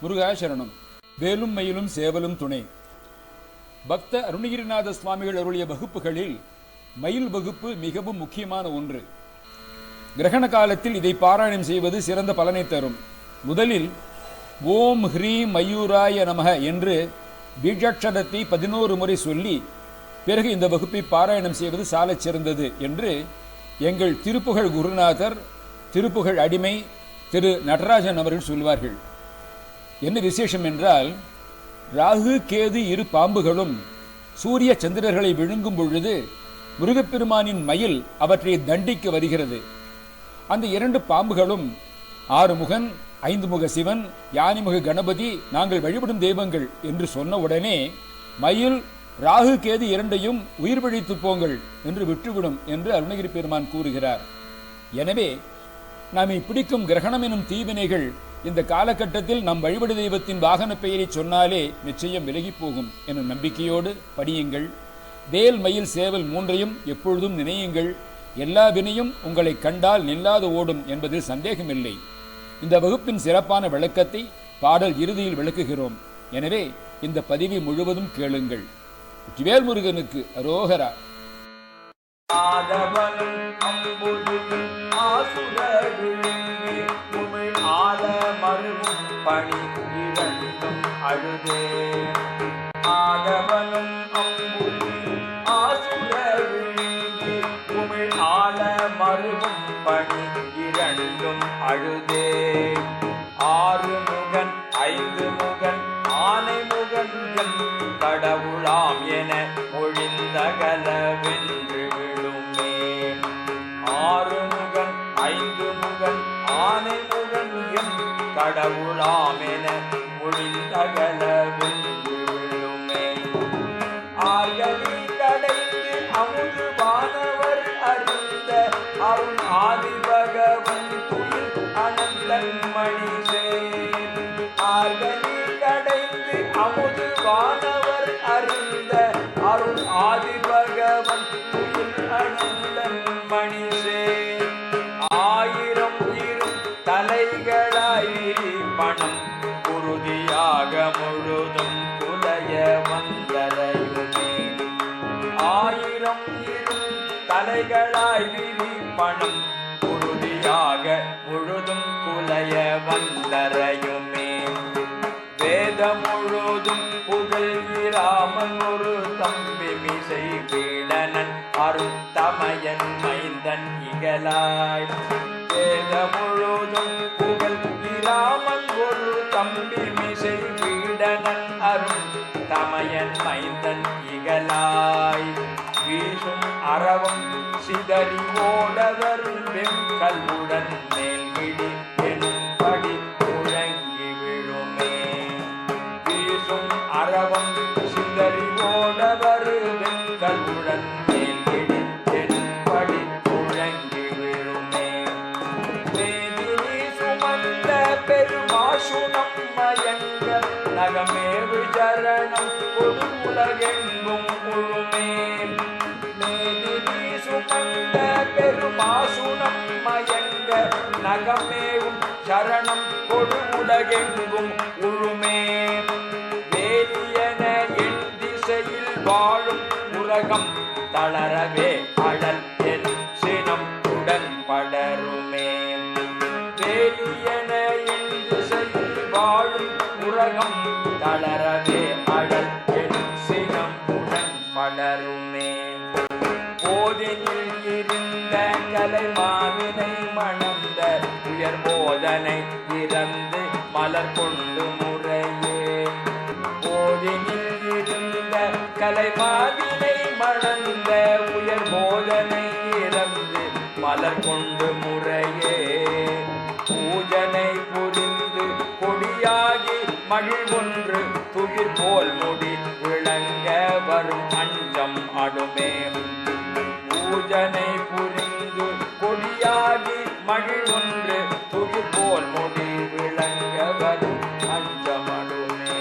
முருகாசரணம். வேலும் மயிலும் சேவலும் துணை. பக்த அருணகிரிநாத சுவாமிகள் அருளிய வகுப்புகளில் மயில் வகுப்பு மிகவும் முக்கியமான ஒன்று. கிரகண காலத்தில் இதை பாராயணம் செய்வது சிறந்த பலனை தரும். முதலில் ஓம் ஹ்ரீம் மயூராய நமக என்று பீஜாட்சரத்தை 11 முறை சொல்லி பிறகு இந்த வகுப்பை பாராயணம் செய்வது சாலச் சிறந்தது என்று எங்கள் திருப்புகழ் குருநாதர் திருப்புகழ் அடிமை திரு நடராஜன் அவர்கள் சொல்வார்கள். என்ன விசேஷம் என்றால், ராகு கேது இரு பாம்புகளும் சூரிய சந்திரர்களை விழுங்கும் பொழுது முருகப்பெருமானின் மயில் அவற்றை தண்டிக்க வருகிறது. அந்த 2 பாம்புகளும் 6 முகன் 5 முக சிவன், யானைமுக கணபதி, நாங்கள் வழிபடும் தெய்வங்கள் என்று சொன்ன உடனே மயில் ராகு கேது 2ஐயும் உயிர் பிழைத்து போங்கள் என்று விட்டுவிடும் என்று அருணகிரி பெருமான் கூறுகிறார். எனவே நம்மை பிடிக்கும் கிரகணம் எனும் தீவினைகள் இந்த காலகட்டத்தில் நம் வழிபடு தெய்வத்தின் வாகன பெயரை சொன்னாலே நிச்சயம் விலகி போகும் எனும் நம்பிக்கையோடு படியுங்கள். வேல் மயில் சேவல் 3ஐயும் எப்பொழுதும் நினையுங்கள். எல்லா வினையும் உங்களை கண்டால் நில்லாது ஓடும் என்பதில் சந்தேகமில்லை. இந்த வகுப்பின் சிறப்பான விளக்கத்தை பாடல் இறுதியில் விளக்குகிறோம். எனவே இந்த பதிவை முழுவதும் கேளுங்கள். வேல் முருகனுக்கு அரோகரா. பணி இரண்டும் அழுதே ஆதவனும் அம்புலி ஆசுரர் விழுங்கி உமிழ் ஆல மருவும் பணி இரண்டும் அழுதே 6 முகன் 5 முகன் ஆனை முகன் கடவுளாம் என ஒழிந்தகல வென்று விழுமே. 6 முகன் 5 முகன் ஆனை முகன் கடவுளாம் என ஒழிந்தகல வென்று விழுமே. ஆகலி கடைந்து அமுது வானவர் அறிந்த அருள் ஆதி பகவன் துயில் அனந்தன் மணி சேர். ஆகலி கடைந்து அமுது வானவர் அறிந்த அருள் ஆதி பகவன் துயில் அனந்தன் மணி சேர். 1000 தலைகளாய் பணம் குருதியாக முழுதும் குலைய வந்தரையுமே. 1000 தலைகளாய் பணம் குருதியாக முழுதும் குலைய வந்தரையுமே. வேதம் முழுதும் புகழ்கிறாமன் ஒரு தம்பி மிசை பீடனன் அருத்தமயன் மைந்தன் இகலாய். வேத முழுதும் புகழ்கிறாமன் ஒரு தம்பி மிசை பீடனன் அருள் தமயன் மைந்தன் இகலாய். வீசும் அறவும் சிதறி ஓடவர் வெண்கல்லுடன் மேல்கிடி என்படி முழங்கி விழுமே. வீசும் அறவும் சிதறி ஓடவர் வெண்கல்லுடன் மேல்கிடி என்படி முழங்கி விழுமே. வேதினி சுமந்த பெருமாசுனம் மயங்க நகமேவு சரணம் கொடு உலகெங்கும் முழுமே. மேதினி சுமந்த பெருமாசுனம் மயங்க நகமேவும் சரணம் கொடு உலகெங்கும் உழுமே. வேலியன என் திசையில் வாழும் உலகம் தளரவே அடல் என் சினம் உடன் படருமே. வேலியன என் திசையில் வாழும் உலகம் தளரவே அடல் என் சினம் உடன் படருமே. போதினில் இருந்த கலை மாவினை மணந்த உயர் போதனை இறந்து மலர் கொண்டு முறையே. போதினில் இருந்த கலை மாவினை மணந்த உயர் போதனை இறந்து மலர் கொண்டு முறையே. பூஜனை புரிந்து கொடியாகி மகிழ்வொன்று துயிர் போல் முடி விளங்க வரும் அஞ்சம் அடுமே. பூஜனை புரிந்து கொடியாகி மகிழ்வொன்று துயிர் போல் முடி விளங்க வரும் அஞ்சம் அடுமே.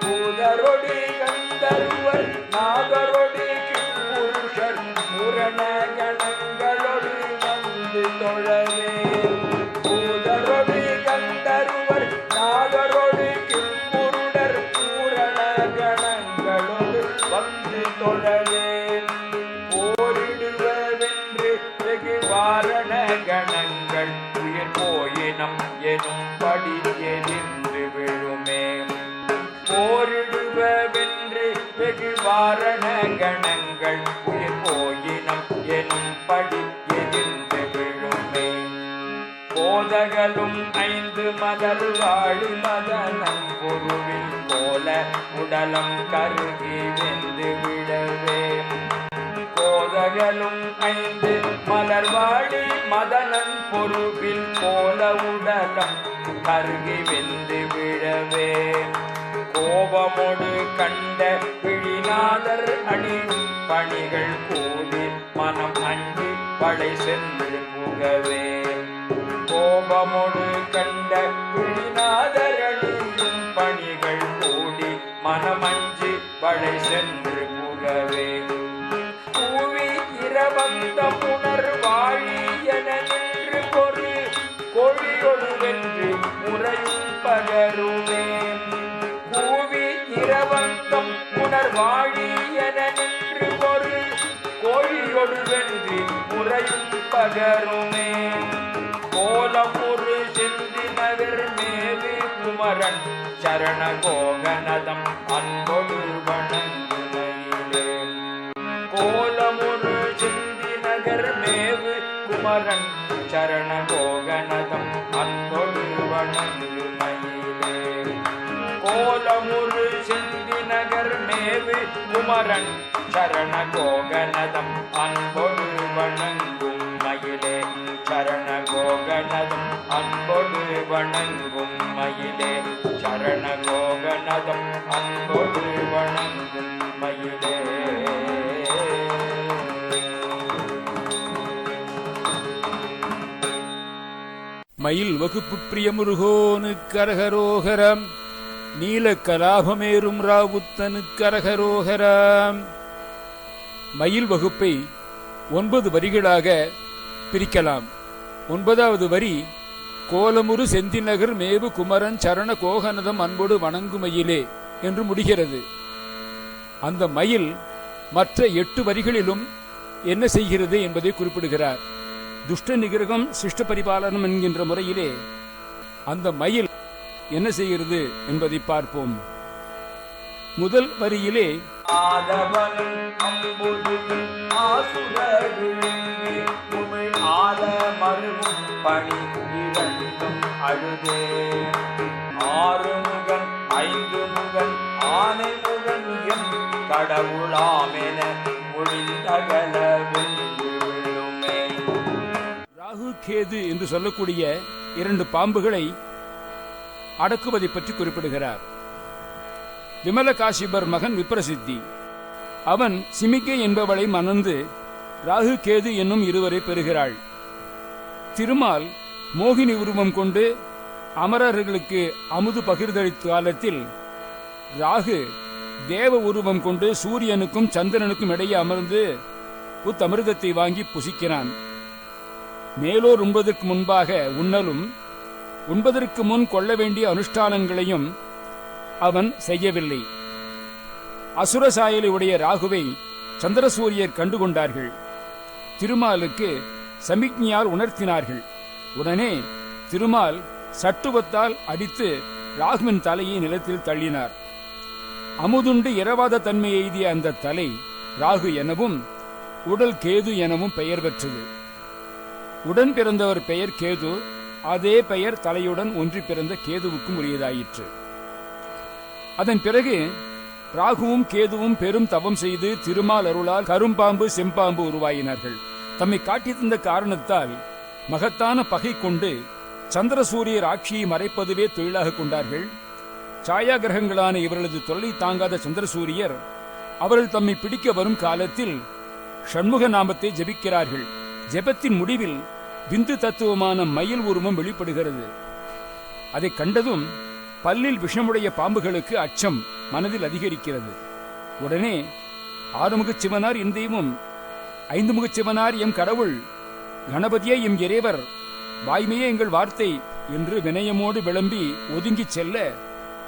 பூதரொடி கந்தருவர் நாகரொடி கிம்புருஷர் முரண கணங்களொடி வந்து தொழவே. பூதரொடி கந்தருவர் நாகரொடி எதிர்ந்து விழுமே. போரிடுவென்று வெகு வாரண கணங்கள் உயிர் போயினம் எனும்படி எதிர்ந்து விழுமே. போதகலும் 5 மலர் வாழி மதனம் பொருவில் போல உடலம் கருகி வெந்து விடவே. போதகலும் 5 மலர் வாழி மதனன் பொருவில் போல உடலம் கருகி வெந்து விடவே. கோபமோடு கண்ட விழிநாதர் அணியும் பணிகள் கூடி மனம் அஞ்சி படை சென்று புகவே. கோபமோடு கண்ட விழிநாதர் அணியும் பணிகள் கூடி மனமஞ்சி படை சென்று புகவே. கூவி இரவந்த புனர் வாழி என நின்று பொரு கொழியொடு வென்று முறையும் பகருமே. கூவி இரவந்தம் புனர் வாழி என நின்று பொரு கோழியொடு வென்று முறையும் பகருமே. கோலமுறு செந்தி நகர் மேவி குமரன் சரண கோகனதம் அன்பொடு வணங்குமையிலே. கோலமுறு செந்தி நகர் மேவு குமரன் சரண கோகனதம் அன்பொடு வணங்குமையிலே. கோலமுறு செந்தி நகர் மேவு குமரன் சரண கோகனதம் அன்பொடு வணங்கும் மயிலே. சரண கோகனதம் அன்பொடு வணங்கும் மயிலே. சரண கோகனதம் அன்பொடு வணங்கும் மயிலே. மயில் வகுப்பு பிரியமுருகோனுக்கு அரகரோகரம். நீல கலாபமேறும் ராவுத்தனுக்கு அரகரோகரம். மயில் வகுப்பை 9 வரிகளாக பிரிக்கலாம். 9வது வரி கோலமுறு செந்திநகர் மேவு குமரன் சரண கோகனதம் அன்போடு வணங்குமயிலே என்று முடிகிறது. அந்த மயில் மற்ற 8 வரிகளிலும் என்ன செய்கிறது என்பதை குறிப்பிடுகிறார். துஷ்ட நிகிரகம் சிஷ்ட பரிபாலனம் என்கின்ற முறையிலே அந்த மயில் என்ன செய்கிறது என்பதை பார்ப்போம். முதல் வரியிலே ஆதவனும் அம்புதும் ஆசுரவிழுங்கி உமிழ் ஆத மருவும் பணி இரண்டும் அழுதே. 6 முகன் 5 முகன் ஆனை முகன் எம் கடவுளாமென ஒளிந்தகல வென்று விழுமே. ராகு கேது என்று சொல்லக்கூடிய 2 பாம்புகளை அடக்குவதை பற்றி குறிப்பிடுகிறார். விமல காசிபர் மகன் விப்ரசித்தி. அவன் சிமிக்கை என்பவளை மணந்து ராகு கேது என்னும் இருவரை பெறுகிறாள். திருமால் மோகினி உருவம் கொண்டு அமரர்களுக்கு அமுது பகிர்ந்தளித்த காலத்தில் ராகு தேவ உருவம் கொண்டு சூரியனுக்கும் சந்திரனுக்கும் இடையே அமர்ந்து புத்தமிர்தத்தை வாங்கி புசிக்கிறான். மேலோர் உண்பதற்கு முன்பாக உண்ணலும் உண்பதற்கு முன் கொள்ள வேண்டிய அனுஷ்டானங்களையும் அவன் செய்யவில்லை. அசுர சாயலை உடைய ராகுவை சந்திரசூரியர் கண்டுகொண்டார்கள். திருமாலுக்கு சமிக்ஞையால் உணர்த்தினார்கள். உடனே திருமால் சட்டுவத்தால் அடித்து ராகுவின் தலையை நிலத்தில் தள்ளினார். அமுதுண்டு இரவாத தன்மை எய்திய அந்த தலை ராகு எனவும் உடல் கேது எனவும் பெயர் பெற்றது. உடன் பிறந்தவர் பெயர் கேது. அதே பெயர் தலையுடன் ஒன்றி பிறந்த கேதுவுக்கும் உரியதாயிற்று. அதன் பிறகு ராகுவும் கேதுவும் பெரும் தவம் செய்து திருமால் அருளால் கரும்பாம்பு செம்பாம்பு உருவாயினார்கள். தம்மை காட்டி தந்த காரணத்தால் மகத்தான பகை கொண்டு சந்திரசூரியர் ஆட்சியை மறைப்பதுவே தொழிலாக கொண்டார்கள். சாயா கிரகங்களான இவர்களது தொல்லை தாங்காத சந்திரசூரியர் அவர்கள் தம்மை பிடிக்க வரும் காலத்தில் ஷண்முக நாமத்தை ஜபிக்கிறார்கள். ஜெபத்தின் முடிவில் விந்து தத்துவமான மயில் உருவம் வெளிப்படுகிறது. அதை கண்டதும் பல்லில் விஷமுடைய பாம்புகளுக்கு அச்சம் மனதில் அதிகரிக்கிறது. உடனே 6 முகச் சிவனார் என் தெய்வம், 5 முகச் சிவனார் எம் கடவுள், கணபதியே எம் இறைவர், வாய்மையே எங்கள் வார்த்தை என்று வினயமோடு விளம்பி ஒதுங்கிச் செல்ல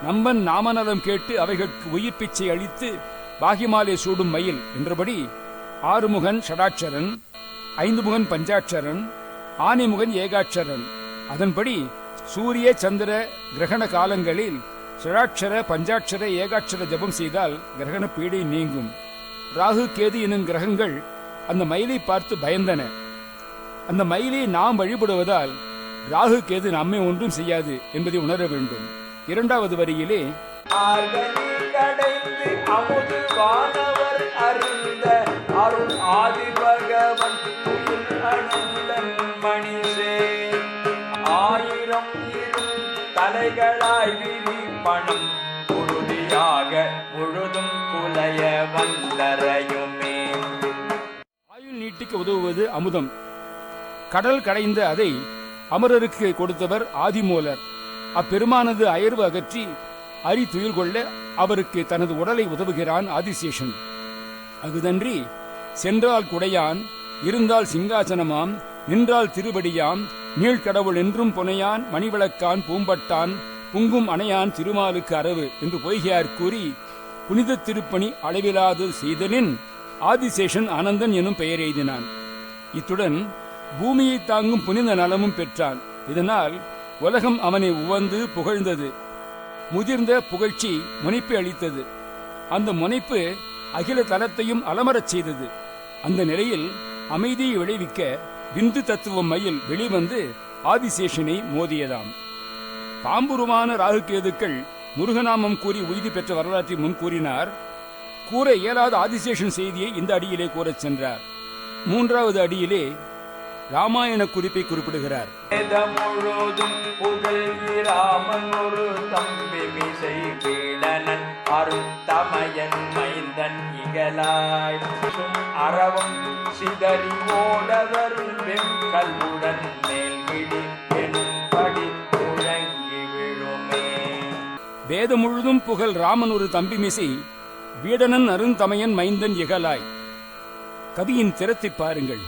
நம்பன் நாமநலம் கேட்டு அவைகளுக்கு உயிர் பிச்சை அளித்து பாகிமாலே சூடும் மயில் என்றபடி 6 முகன் ஷடாட்சரன், 5 முகன் பஞ்சாட்சரன், ஆனை முகன் ஏகாட்சரன். அதன்படி சூரிய சந்திர கிரகண காலங்களில் ஷடாட்சர பஞ்சாட்சர ஏகாட்சர ஜபம் செய்தால் கிரகண பீடை நீங்கும். ராகு கேது எனும் கிரகங்கள் அந்த மயிலை பார்த்து பயந்தன. அந்த மயிலை நாம் வழிபடுவதால் ராகு கேது நம்மை ஒன்றும் செய்யாது என்பதை உணர வேண்டும். இரண்டாவது வரியிலே கடைந்து அமுது வானவர் அறிந்த அருள் ஆதி பகவன் அனந்தன் மணிசே ஆயிரம் இரும் தலைகளாய் விரிப்பணம் உறுதியாக முழுதும் குலைய வந்தரையுமே. ஆயுள் நீட்டிக்க உதவுவது அமுதம். கடல் கடைந்த அதை அமரருக்கு கொடுத்தவர் ஆதிமூலர். அப்பெருமானது அயர்வு அகற்றி அரி துயில் கொள்ள அவருக்கு தனது உடலை உதவுகிறான் ஆதிசேஷன். அகுதன்றி சென்றால் குடையான், இருந்தால் சிங்காசனமாம், நின்றால் திருவடியாம், நீழ்கடவுள் என்றும் புனையான், மணிவிளக்கான், பூம்பட்டான், புங்கும் அணையான் திருமாலுக்கு அரவு என்று பொய்கையார் கூறி புனித திருப்பணி அளவிலாது செய்தலின் ஆதிசேஷன் ஆனந்தன் எனும் பெயர் எய்தினான். இத்துடன் பூமியை தாங்கும் புனித நலமும் பெற்றான். இதனால் உலகம் அவனை உவந்து புகழ்ந்தது. முதிர்ந்த புகழ்ச்சி முனைப்பு அளித்தது. அந்த முனைப்பு அகில தலத்தையும் அலமரச் செய்தது. அந்த நிலையில் அமைதியை விளைவிக்க விந்து தத்துவம் மயில் வெளிவந்து ஆதிசேஷனை மோதியதாம். பாம்புருமான ராகுகேதுக்கள் முருகநாமம் கூறி உய்தி பெற்ற வரலாற்றை முன் கூறினார். கூற இயலாத ஆதிசேஷன் செய்தியை இந்த அடியிலே கூறச் சென்றார். மூன்றாவது அடியிலே ராமாயண குறிப்பை குறிப்பிடுகிறார். முழுதும் புகழ்கிறாமன் ஒரு தம்பி மிசை பீடனன் அருள் தமையன் மைந்தன் இகலாய் அறவும் சிதறி ஓடவர் வெண்கல்லுடன் மேல்கிடி என்படி முழங்கி விழுமே. வேதம் முழுதும் புகழ் ராமன் ஒரு தம்பி மிசை வீடனன் அருந்தமையன் மைந்தன் இகலாய். கவியின் திறத்தை பாருங்கள்.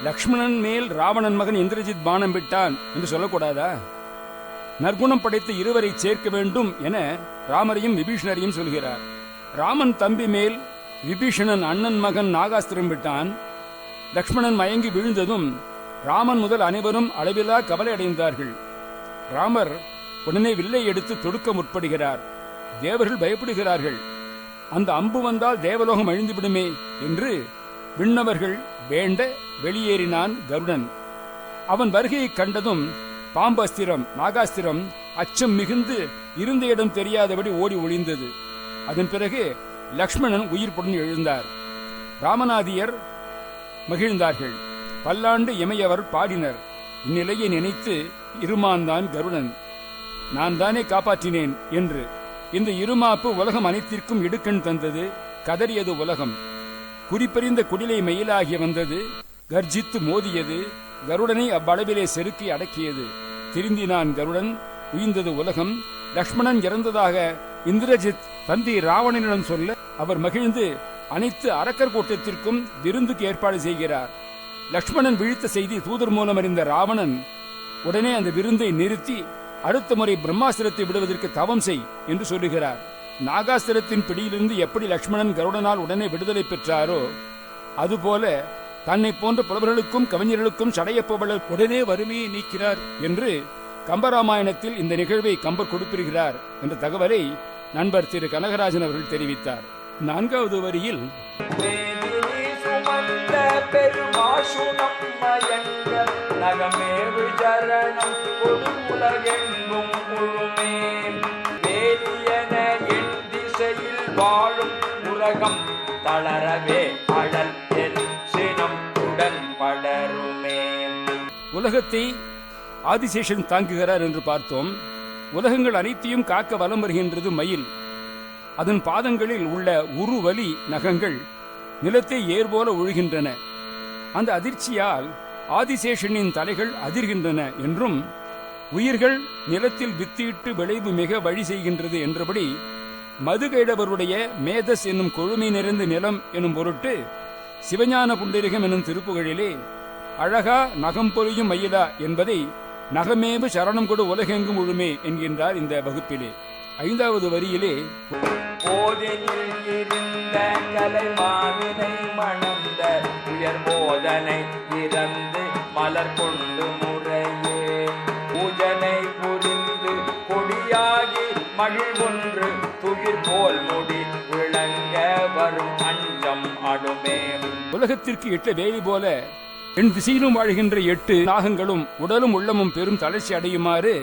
லக்ஷ்மணன் மேல் ராவணன் மகன் இந்திரஜித் பானம் விட்டான் என்று சொல்லக்கூடாதா? நற்குணம் படைத்த இருவரை சேர்க்க வேண்டும் என ராமரையும் விபீஷணரையும் சொல்கிறார். ராமன் தம்பி மேல் விபீஷணன் அண்ணன் மகன் நாகாஸ்திரம் விட்டான். லக்ஷ்மணன் மயங்கி விழுந்ததும் ராமன் முதல் அனைவரும் அளவிலா கவலை அடைந்தார்கள். ராமர் உடனே வில்லை எடுத்து தொடுக்க முற்படுகிறார். தேவர்கள் பயப்படுகிறார்கள். அந்த அம்பு வந்தால் தேவலோகம் அழிந்துவிடுமே என்று விண்ணவர்கள் வேண்ட வெளியேறினான் கருடன். அவன் வருகையை கண்டதும் பாம்பஸ்திரம் நாகாஸ்திரம் அச்சம் மிகுந்து இருந்த இடம் தெரியாதபடி ஓடி ஒளிந்தது. அதன் பிறகு லக்ஷ்மணன் உயிர்ப்புடன் எழுந்தார். ராமநாதியர் மகிழ்ந்தார்கள். பல்லாண்டு இமையவர் பாடினர். இந்நிலையை நினைத்து இருமாந்தான் கருடன். நான் தானே காப்பாற்றினேன் என்று. இந்த இருமாப்பு உலகம் அனைத்திற்கும் இடுக்கண் தந்தது. கதறியது உலகம். குறிப்பறிந்த குடிலை மயிலாகி வந்தது. கர்ஜித்து மோதியது. கருடனை அவ்வளவிலே செருக்கி அடக்கியது. திருந்தினான் கருடன். உயிர்ந்தது உலகம். லக்ஷ்மணன் இறந்ததாக இந்திரஜித் தந்தை ராவணனிடம் சொல்ல அவர் மகிழ்ந்து அனைத்து அரக்கர் கூட்டத்திற்கும் விருந்துக்கு ஏற்பாடு செய்கிறார். லக்ஷ்மணன் விழித்த செய்தி தூதர் மூலம் அறிந்த ராவணன் உடனே அந்த விருந்தை நிறுத்தி அடுத்த முறை பிரம்மாஸ்திரத்தை விடுவதற்கு தவம் செய் என்று சொல்லுகிறார். நாகாஸ்திரத்தின் பிடியிலிருந்து எப்படி லக்ஷ்மணன் கருடனால் உடனே விடுதலை பெற்றாரோ அதுபோல தன்னை போன்ற புலவர்களுக்கும் கவிஞர்களுக்கும் சடையப்பவளர் உடனே வறுமையை நீக்கிறார் என்று கம்பராமாயணத்தில் இந்த நிகழ்வை கம்பர் கொடுப்பிருக்கிறார் என்ற தகவலை நண்பர் திரு கனகராஜன் அவர்கள் தெரிவித்தார். நான்காவது வரியில் வாழும் உலகம் தளரவே அழல் சினம் உடன் படருமே. உலகத்தை ஆதிசேஷன் தாங்குகிறார் என்று பார்த்தோம். உலகங்கள் அனைத்தையும் காக்க வலம் வருகின்றது மயில். அதன் பாதங்களில் உள்ள உருவலி நகங்கள் நிலத்தை ஏர்போல ஒழுகின்றன. அந்த அதிர்ச்சியால் ஆதிசேஷனின் தலைகள் அதிர்கின்றன என்றும் உயிர்கள் நிலத்தில் வித்திட்டு விளைவு மிக வழி செய்கின்றது என்றபடி மதுகைடவருடைய மேதஸ் என்னும் கொழுமை நிறைந்த நிலம் எனும் பொருட்டு சிவஞான புண்டரிகம் எனும் திருப்புகழிலே அழகா நகம் பொலியும் மயிலா என்பதை நகமேவு சரணம் கொடு உலகெங்கும் உழுமே என்கின்றார் இந்த வகுப்பிலே. ஐந்தாவது வரியிலே மணந்த உயர் போதனை இறந்து மலர் கொண்டு முறையே பூஜனை புரி மணியாகி மகிழ்வொன்று துகிர் போல் முடி விளங்க வரும் அஞ்சம் அடுமே. உலகத்திற்கு எட்ட வேலி போல என் திசையிலும் வாழ்கின்ற 8 நாகங்களும் உடலும் உள்ளமும் பெரும் தளர்ச்சி அடையுமாறு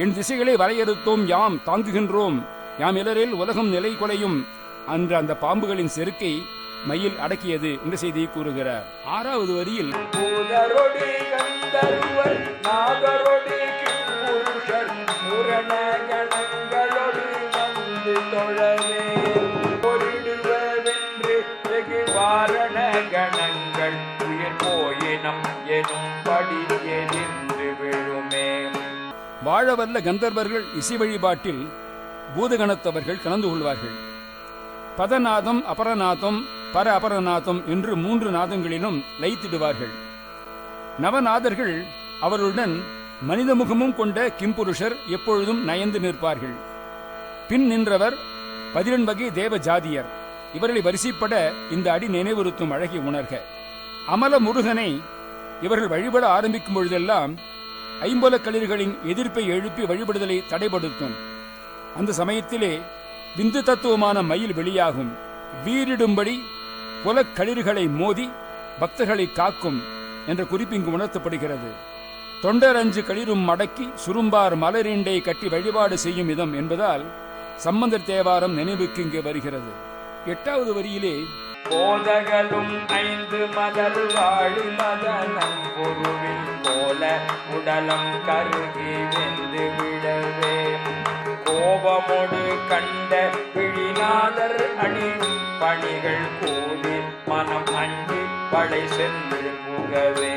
என் திசைகளை வரையறுத்தோம், யாம் தாங்குகின்றோம், யாம் இலரில் உலகம் நிலை கொலையும் என்ற அந்த பாம்புகளின் செருக்கை மயில் அடக்கியது என்ற செய்தியை கூறுகிறார். 6வது வரியில் பூதரொடி கந்தர்வர் நாகரொடி கிம்புருஷர் முரண கணங்களொடு வந்து தொழவே பொருடுவென்று வெகு வாரண கணங்கள் உயிர் போயினம் எனும்படி எதிர்ந்து விழுமே. வாழவல்ல கந்தர்வர்கள் இசை வழிபாட்டில் பூதகணத்தவர்கள் கலந்து கொள்வார்கள். பதநாதம், அபரநாதம், பர அபரநாதம் என்று 3 நாதங்களிலும் லயித்திடுவார்கள். நவநாதர்கள் அவருடன் மனித முகமும் கொண்ட கிம்புருஷர் எப்பொழுதும் நயந்து நிற்பார்கள். பின் நின்றவர் 11 வகை தேவ ஜாதியர். இவர்களை வரிசைப்பட இந்த அடி நினைவுறுத்தும் அழகை உணர்க. அமல முருகனை இவர்கள் வழிபட ஆரம்பிக்கும் பொழுதெல்லாம் ஐம்பொல களிர்களின் எதிர்ப்பை எழுப்பி வழிபடுதலை தடைப்படுத்தும். அந்த சமயத்திலே விந்து தத்துவமான மயில் வெளியாகும். வீரிடும்படி புலக்களிர்களை மோதி பக்தர்களை காக்கும் என்ற குறிப்பு இங்கு உணர்த்தப்படுகிறது. தொண்டர் 5 களிரும் மடக்கி சுரும்பார் மலரிண்டை கட்டி வழிபாடு செய்யும் விதம் என்பதால் சம்பந்தர் தேவாரம் நினைவுக்கு இங்கே வருகிறது. 8வது வரியிலே போதகலும் 5 மலர் வாழி மதனம் பொருவில் போல உடலம் கருகி வெந்து விடவே கோபமோடு கண்ட விழிநாதர் அணியும் பணிகள் கூடி மனம் அஞ்சி படை சென்று புகவே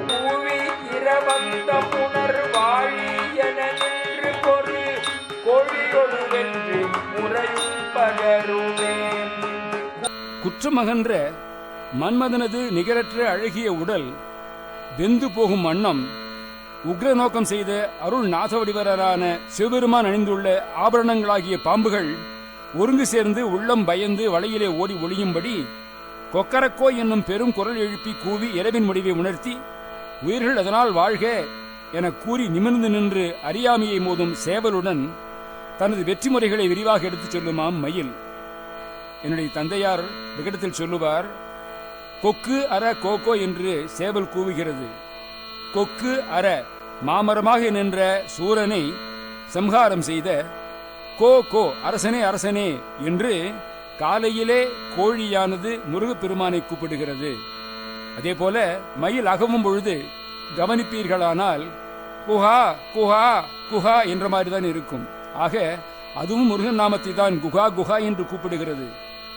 பூவி இரவந்த புனர் வாழி என நின்று பொரு கொழியொடு வென்று முறையும் பகருமே. குற்றமகன்ற மன்மதனது நிகரற்ற அழகிய உடல் வெந்து போகும் வண்ணம் உக்ர நோக்கம் செய்த அருள் நாதவடிவரான சிவபெருமான் அணிந்துள்ள ஆபரணங்களாகிய பாம்புகள் ஒருங்கு சேர்ந்து உள்ளம் பயந்து வலையிலே ஓடி ஒளியும்படி கொக்கரக்கோ என்னும் பெரும் குரல் எழுப்பி கூவி இரவின் முடிவை உணர்த்தி உயிர்கள் அதனால் வாழ்க என கூறி நிமிர்ந்து நின்று அறியாமையை மோதும் சேவலுடன் தனது வெற்றி முறைகளை விரிவாக எடுத்துச் சொல்லுமாம் மயில். என்னுடைய தந்தையார் விகடத்தில் சொல்லுவார், கொக்கு அற கோகோ என்று சேவல் கூவுகிறது. கொக்கு அற மாமரமாக நின்ற சூரனை சம்ஹாரம் செய்த கோ கோ அரசனே அரசனே என்று காலையிலே கோழியானது முருகப்பெருமானை கூப்பிடுகிறது. அதே போல மயில் அகவும் பொழுது கவனிப்பீர்களானால் குஹா குஹா குஹா என்ற மாதிரிதான் இருக்கும். ஆக அதுவும் முருகன் நாமத்தை தான் குஹா குஹா என்று கூப்பிடுகிறது.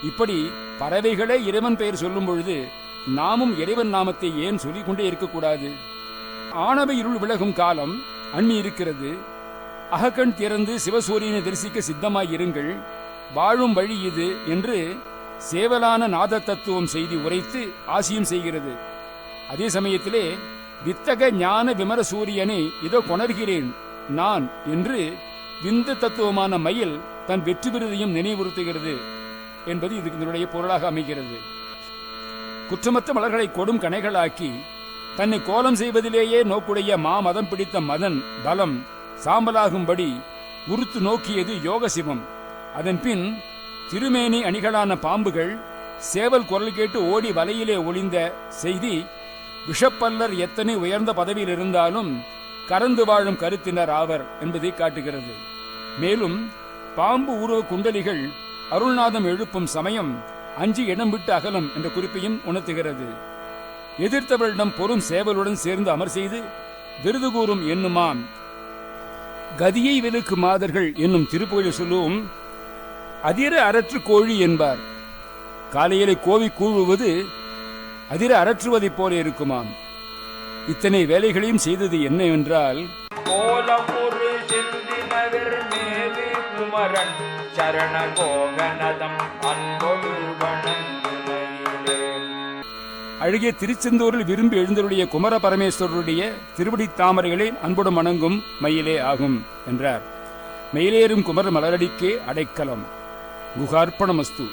இப்படி பறவைகளே இறைவன் பெயர் சொல்லும் பொழுது நாமும் இறைவன் நாமத்தை ஏன் சொல்லிக் கொண்டே இருக்கக்கூடாது? ஆணவ இருள் விலகும் காலம் அண்ணி இருக்கிறது. அகக்கண் திறந்து சிவசூரியனை தரிசிக்க சித்தமாயிருங்கள், வாழும் வழி இது என்று சேவலான நாத தத்துவம் செய்தி உரைத்து ஆசியும் செய்கிறது. அதே சமயத்திலே வித்தக ஞான விமர சூரியனை இதோ கொணர்கிறேன் நான் என்று விந்து தத்துவமான மயில் தன் வெற்றி விருதையும் நினைவுறுத்துகிறது என்பது இதனுடைய பொருளாக அமைகிறது. குற்றமற்ற மலர்களை கொடும் கணைகளாக்கி தன்னை கோலம் செய்வதிலேயே நோக்குடைய மாமதம் பிடித்த மதன் பலம் சாம்பலாகும்படி உறுத்து நோக்கியது யோக சிவம். அதன்பின் திருமேனி அணிகளான பாம்புகள் சேவல் குரல் கேட்டு ஓடி வலையிலே ஒளிந்த செய்தி விஷப்பல்லர் எத்தனை உயர்ந்த பதவியில் இருந்தாலும் கறந்து வாழும் கருத்தினர் ஆவர் என்பதை காட்டுகிறது. மேலும் பாம்பு உருவ குண்டலிகள் அருள்நாதம் எழுப்பும் சமயம் அஞ்சி இடம் விட்டு அகலம் என்ற குறிப்பையும் உணர்த்துகிறது. எதிர்த்தவரிடம் பொறும் சேவலுடன் சேர்ந்து அமர் செய்து விருது கூறும் என்னுமாம் கதியை விலக்கு மாதர்கள் என்னும் திருப்புகழில் சொல்லுவோம் அதிர அரற்று கோழி என்பார். காலையிலே கோவி கூழுவது அதிர அரற்றுவதைப் போல இருக்குமாம். இத்தனை வேலைகளையும் செய்தது என்னவென்றால் கோலமுரு சிந்தினவர் மேவி குமரன் சரண கோகனதம் அன்பொடு வணங்குமையிலே. அழகிய திருச்செந்தூரில் விரும்பி எழுந்தருடைய குமர பரமேஸ்வரருடைய திருவடி தாமரைகளை அன்புடன் வணங்கும் மயிலே ஆகும் என்றார். மயிலேறும் குமர மலரடிக்கே அடைக்கலம். குகார்ப்பணமஸ்து.